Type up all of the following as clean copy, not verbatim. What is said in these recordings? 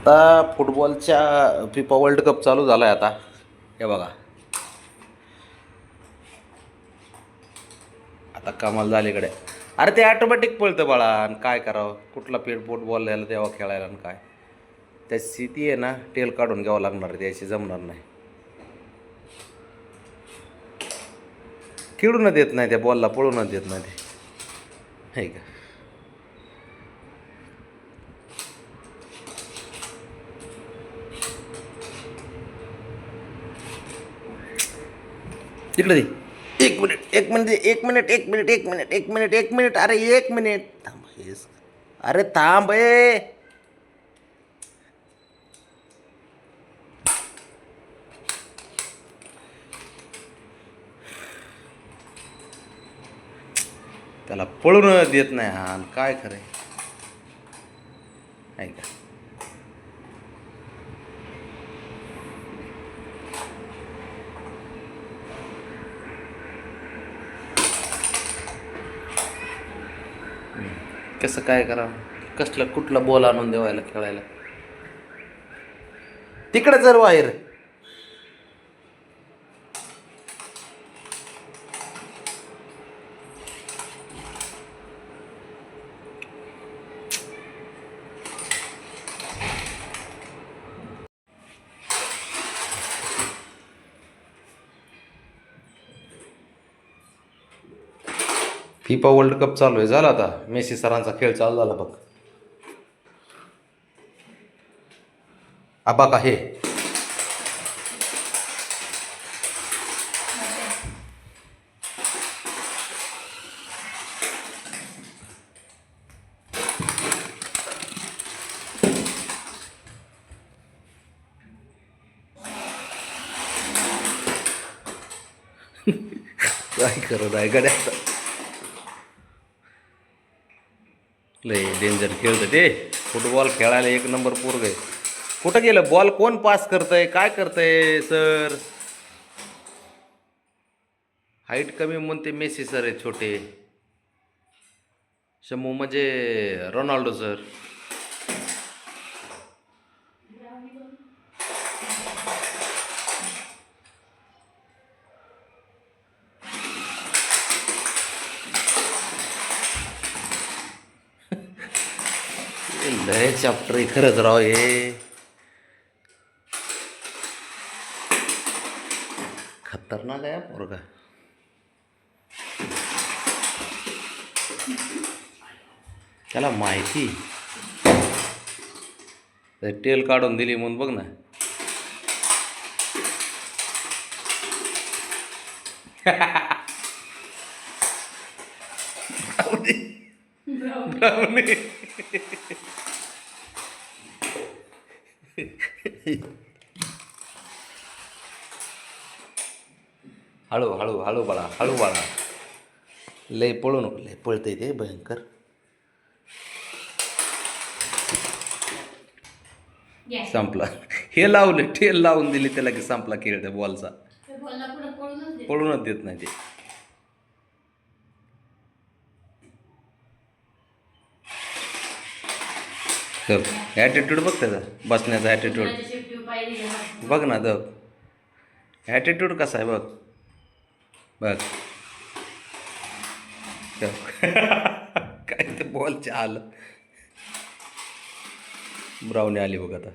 आता फुटबॉलच्या FIFA world cup चालू झाला आहे आता. हे बघा, आता कमाल झाली इकडे. अरे ते ऑटोमॅटिक पळतं बाळा, आणि काय करावं, कुठला फुटबॉल यायला द्यावा खेळायला आणि काय. त्या स्थिती आहे ना, टेल काढून घ्यावं लागणार आहे, त्याशी जमणार नाही. खेळूनच देत नाही त्या बॉलला, पळूनच देत नाही ते, हे का. तिकडे दे. एक मिनिट, एक मिनिट, एक मिनिट, एक मिनिट, एक मिनिट, एक मिनिट, एक मिनिट. अरे एक मिनिट थांब. अरे थांब ए. त्याला पळून देत नाही हा, काय खरं आहे का. कसं काय करावं, कसलं कुठला बॉल आणून देवायला खेळायला. तिकडे जर वायर. फिफा वर्ल्ड कप चालू आहे, झाला आता मेसी सरांचा खेळ चालू झाला बघ. आबा का हे काय करत आहे गड्या. लय डेंजर खेळतं ते फुटबॉल, खेळायला एक नंबर पोरग आहे. कुठं गेलं बॉल, कोण पास करतंय, काय करतंय सर. हाईट कमी म्हणते मेसी सर आहे छोटे. शंभू म्हणजे रोनाल्डो सर. लय चॅप्टर आहे खरंच राव हे. खतरनाक आहे पोरगा. त्याला माहिती टेल काढून दिली म्हणून बघ ना. ब्राउनी. हळू हळू हळू बाळा, हळू बाळा. लय पळू नको, लय पळतंय ते भयंकर. संपला. हे लावलं, ठेल लावून दिली त्याला की संपला खेळ त्या बॉलचा. पळूनच देत नाही ते. ॲटिट्यूड बघ त्याचा, बसण्याचा ॲटिट्यूड बघ ना. बघ ॲटिट्यूड कसा आहे बघ, बघ. काय ते बॉलच्या आलं. ब्राउनी आली बघ आता.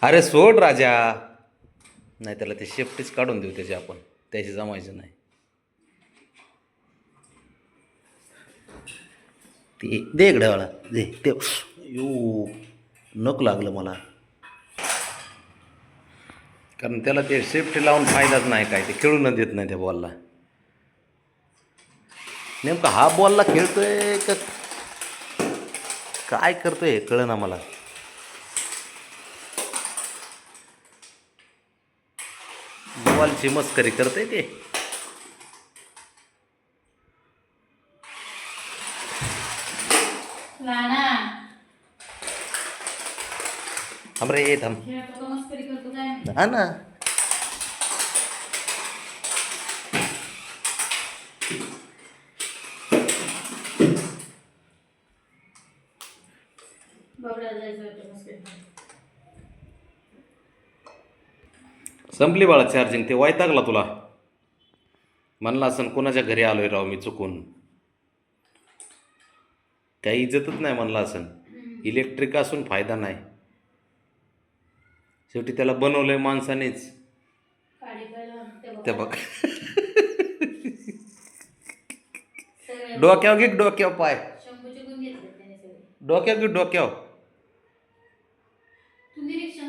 अरे सोड राजा, नाही त्याला ते शेफ्टीच काढून देऊ त्याची आपण, त्याची जमायचं नाही. ते दे इकडे वाला, दे ते. यू नक लागलं मला, कारण त्याला ते सेफ्टी लावून फायदाच नाही काय, ते खेळूनच देत नाही त्या बॉलला. नेमका हा बॉलला खेळतोय का काय करतोय कळलं ना मला. बॉलची मस्करी करतोय ते. थांब रे, थांब. हा ना. बघायला जायचं होतं मस्कट. संपली बाळा चार्जिंग. ते वैतागला तुला. म्हणला असं कोणाच्या घरी आलोय राव मी चुकून. काही इज्जतच नाही म्हणला असं. इलेक्ट्रिक असून फायदा नाही. शेवटी त्याला बनवलंय माणसानेच. काडी पहिलं ते बघ. सगळे डोक्यावर घे डोक्यावर पाय. शंभूचे गुण घेतले त्याने सगळे. डोक्यावर घे डोक्यावर. तुम्ही रिक्षा